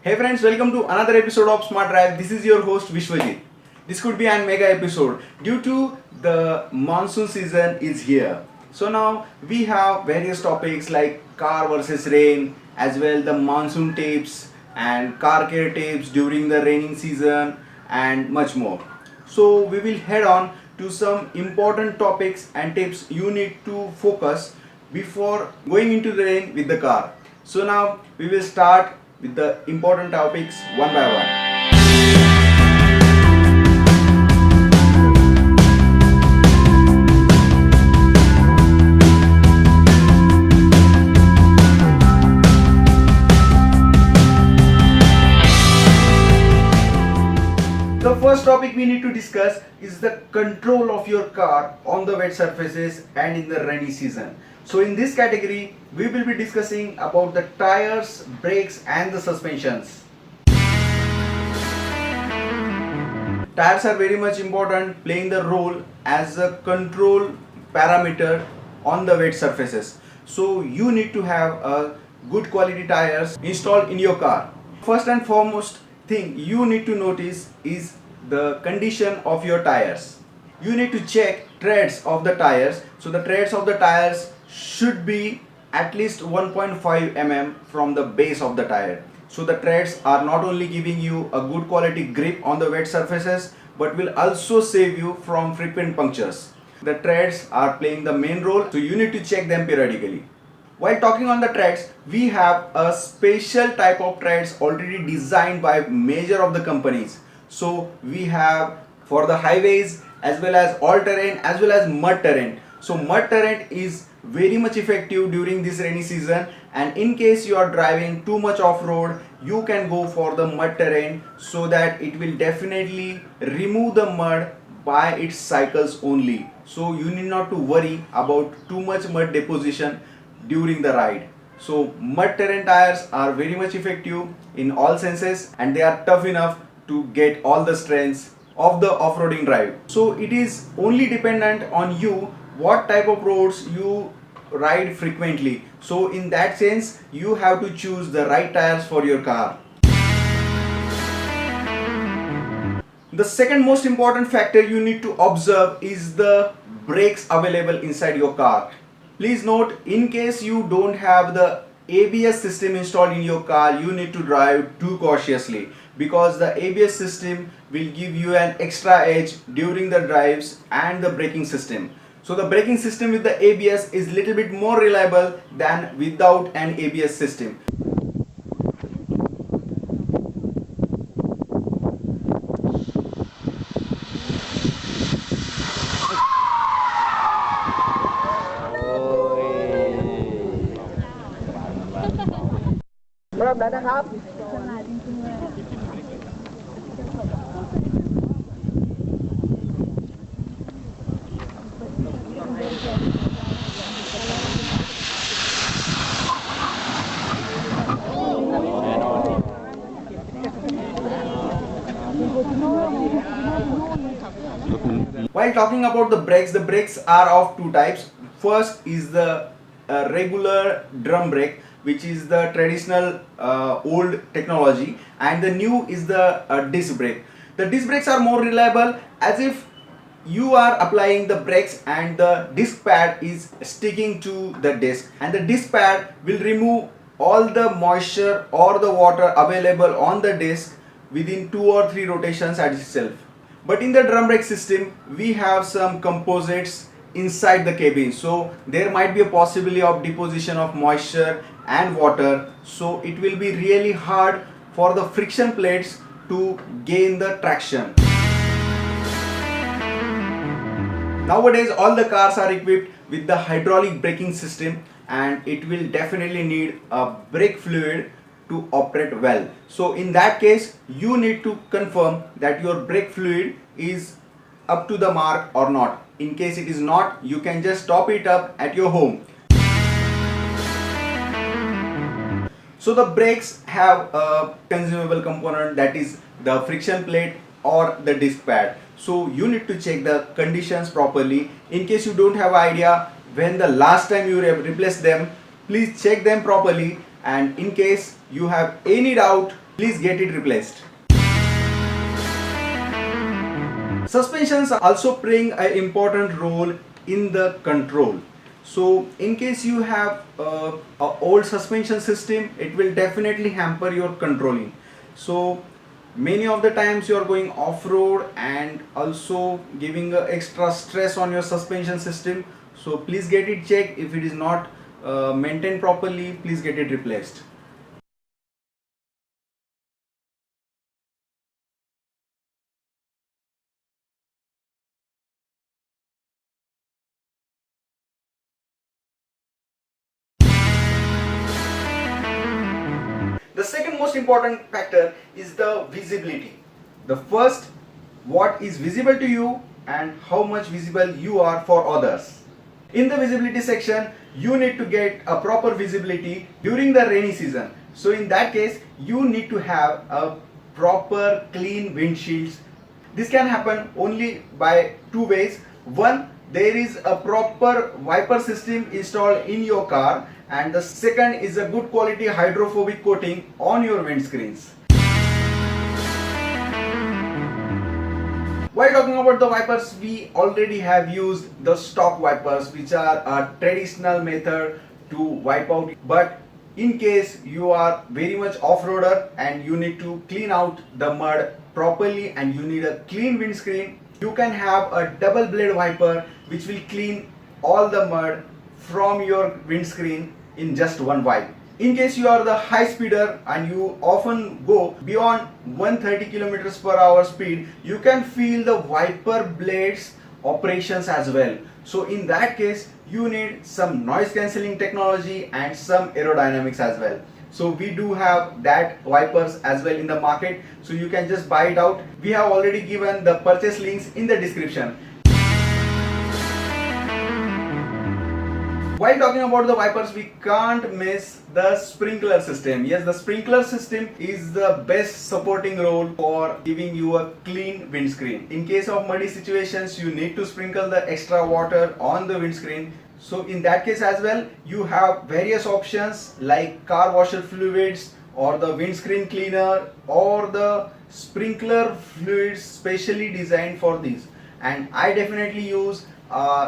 Hey friends, welcome to another episode of SMARTDrive. This is your host Vishwajeet. This could be an mega episode due to the monsoon season is here. So now we have various topics like car versus rain, as well the monsoon tips and car care tips during the raining season and much more. So we will head on to some important topics and tips you need to focus before going into the rain with the car. So now we will start with the important topics one by one. The first topic we need to discuss is the control of your car on the wet surfaces and in the rainy season. So in this category, we will be discussing about the tires, brakes and the suspensions. Tires are very much important, playing the role as a control parameter on the wet surfaces. So you need to have a good quality tires installed in your car. First and foremost thing you need to notice is the condition of your tires. You need to check treads of the tires. So the treads of the tires should be at least 1.5 mm from the base of the tire. So the treads are not only giving you a good quality grip on the wet surfaces, but will also save you from frequent punctures. The treads are playing the main role, so you need to check them periodically. While talking on the treads, we have a special type of treads already designed by major of the companies. So we have for the highways as well as all terrain as well as mud terrain. So mud terrain is very much effective during this rainy season, and in case you are driving too much off road, you can go for the mud terrain so that it will definitely remove the mud by its cycles only. So you need not to worry about too much mud deposition during the ride. So mud terrain tires are very much effective in all senses, and they are tough enough to get all the strengths of the off-roading drive. So it is only dependent on you what type of roads you ride frequently. So in that sense, you have to choose the right tires for your car. The second most important factor you need to observe is the brakes available inside your car. Please note, in case you don't have the ABS system installed in your car, you need to drive too cautiously, because the ABS system will give you an extra edge during the drives and the braking system. So the braking system with the ABS is little bit more reliable than without an ABS system. While talking about the brakes are of two types. First is the regular drum brake, which is the traditional old technology, and the new is the disc brake. The disc brakes are more reliable, as if you are applying the brakes and the disc pad is sticking to the disc, and the disc pad will remove all the moisture or the water available on the disc within 2 or 3 rotations at itself. But in the drum brake system, we have some composites inside the cabin, so there might be a possibility of deposition of moisture and water, so it will be really hard for the friction plates to gain the traction. Nowadays all the cars are equipped with the hydraulic braking system, and it will definitely need a brake fluid to operate well. So in that case, you need to confirm that your brake fluid is up to the mark or not. In case it is not, you can just top it up at your home. So the brakes have a consumable component, that is the friction plate or the disc pad. So you need to check the conditions properly. In case you don't have idea when the last time you replaced them, please check them properly, and in case you have any doubt, please get it replaced. Suspensions also playing an important role in the control. So in case you have a old suspension system, it will definitely hamper your controlling. So many of the times you are going off-road and also giving extra stress on your suspension system. So please get it checked. If it is not maintained properly, please get it replaced. The second most important factor is the visibility. The first, what is visible to you and how much visible you are for others. In the visibility section, you need to get a proper visibility during the rainy season. So in that case, you need to have a proper clean windshields. This can happen only by two ways. One, there is a proper wiper system installed in your car, and the second is a good quality hydrophobic coating on your windscreens. While talking about the wipers, we already have used the stock wipers, which are a traditional method to wipe out. But in case you are very much off-roader and you need to clean out the mud properly and you need a clean windscreen, you can have a double blade wiper which will clean all the mud from your windscreen in just one wipe. In case you are the high speeder and you often go beyond 130 kilometers per hour speed, you can feel the wiper blades operations as well. So in that case, you need some noise cancelling technology and some aerodynamics as well. So we do have that wipers as well in the market, so you can just buy it out. We have already given the purchase links in the description. While talking about the wipers, we can't miss the sprinkler system. Yes, the sprinkler system is the best supporting role for giving you a clean windscreen. In case of muddy situations, you need to sprinkle the extra water on the windscreen. So in that case as well, you have various options like car washer fluids or the windscreen cleaner or the sprinkler fluids specially designed for these. And I definitely use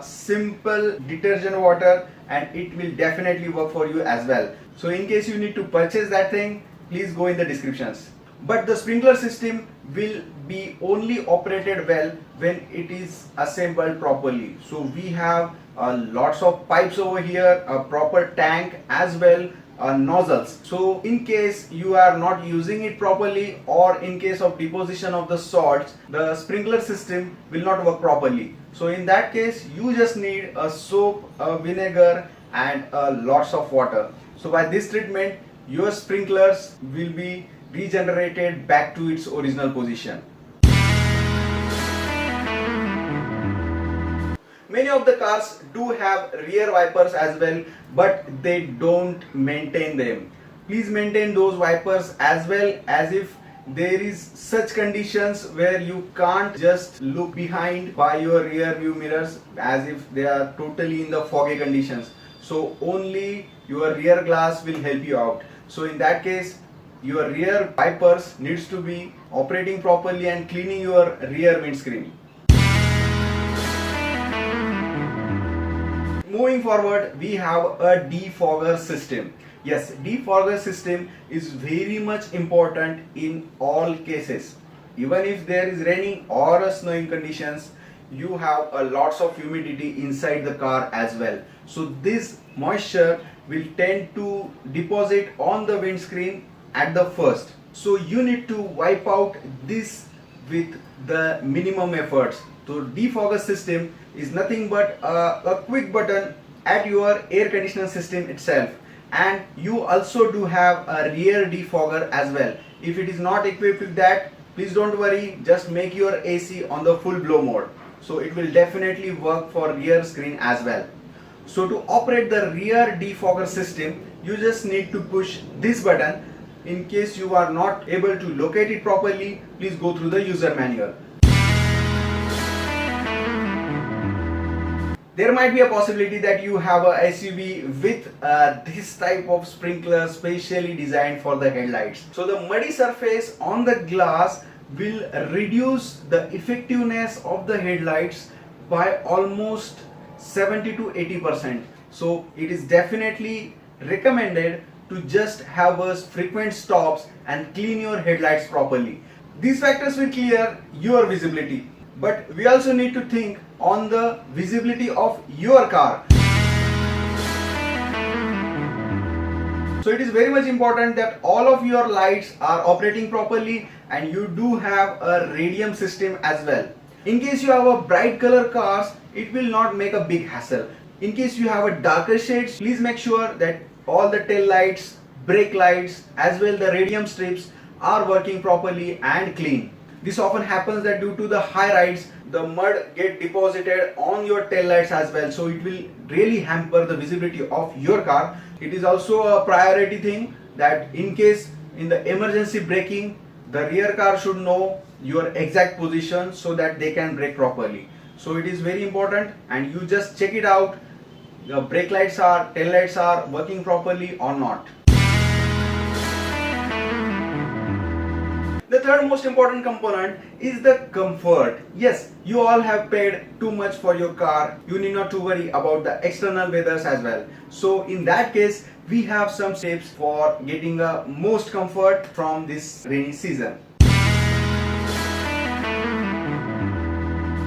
simple detergent water, and it will definitely work for you as well. So in case you need to purchase that thing, please go in the descriptions. But the sprinkler system will be only operated well when it is assembled properly. So we have lots of pipes over here, a proper tank as well, nozzles. So in case you are not using it properly, or in case of deposition of the salts, the sprinkler system will not work properly. So in that case, you just need a soap, a vinegar and lots of water. So by this treatment, your sprinklers will be regenerated back to its original position. Many of the cars do have rear wipers as well, but they don't maintain them. Please maintain those wipers as well, as if there is such conditions where you can't just look behind by your rear view mirrors, as if they are totally in the foggy conditions. So only your rear glass will help you out. So in that case, your rear wipers needs to be operating properly and cleaning your rear windscreen. Moving forward, we have a defogger system. Yes, defogger system is very much important in all cases. Even if there is raining or snowing conditions, you have a lots of humidity inside the car as well. So this moisture will tend to deposit on the windscreen at the first. So you need to wipe out this with the minimum efforts. So defogger system is nothing but a quick button at your air conditioner system itself. And you also do have a rear defogger as well. If it is not equipped with that, please don't worry, just make your AC on the full blow mode. So it will definitely work for rear screen as well. So to operate the rear defogger system, you just need to push this button. In case you are not able to locate it properly, please go through the user manual. There might be a possibility that you have a SUV with this type of sprinkler specially designed for the headlights. So the muddy surface on the glass will reduce the effectiveness of the headlights by almost 70 to 80%. So it is definitely recommended to just have a frequent stops and clean your headlights properly. These factors will clear your visibility, but we also need to think on the visibility of your car. So it is very much important that all of your lights are operating properly and you do have a radium system as well. In case you have a bright color cars, it will not make a big hassle. In case you have a darker shades, please make sure that all the tail lights, brake lights as well the radium strips are working properly and clean. This often happens that due to the high rides, the mud get deposited on your tail lights as well, so it will really hamper the visibility of your car. It is also a priority thing that in case in the emergency braking, the rear car should know your exact position so that they can brake properly. So it is very important, and you just check it out, the brake lights are, tail lights are working properly or not. The third most important component is the comfort. Yes, you all have paid too much for your car. You need not to worry about the external weathers as well. So in that case, we have some tips for getting the most comfort from this rainy season.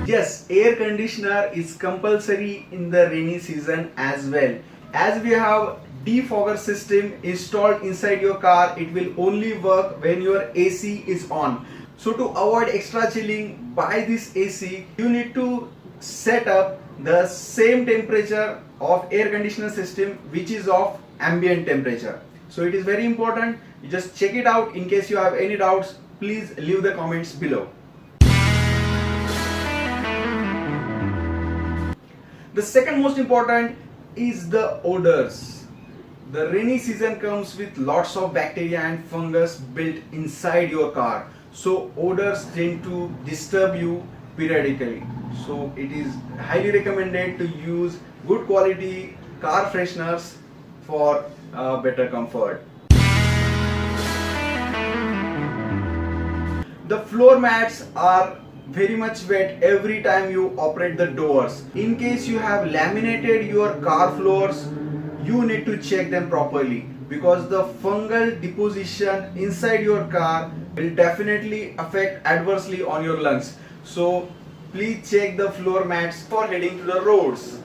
Yes, air conditioner is compulsory in the rainy season as well. As we have defogger system installed inside your car, it will only work when your AC is on. So to avoid extra chilling by this AC, you need to set up the same temperature of air conditioner system which is of ambient temperature. So it is very important. You just check it out. In case you have any doubts, please leave the comments below. The second most important is the odors. The rainy season comes with lots of bacteria and fungus built inside your car. So odors tend to disturb you periodically. So it is highly recommended to use good quality car fresheners for better comfort. The floor mats are very much wet every time you operate the doors. In case you have laminated your car floors, you need to check them properly, because the fungal deposition inside your car will definitely affect adversely on your lungs. So please check the floor mats for heading to the roads.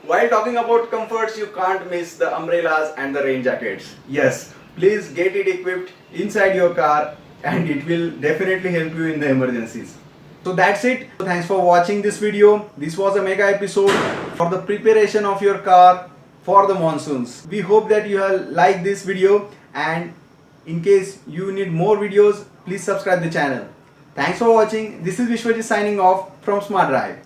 While talking about comforts, you can't miss the umbrellas and the rain jackets. Yes, please get it equipped inside your car and it will definitely help you in the emergencies. So that's it. Thanks for watching this video. This was a mega episode for the preparation of your car for the monsoons. We hope that you have liked this video, and in case you need more videos, please subscribe the channel. Thanks for watching. This is Vishwajeet signing off from SMARTDrive.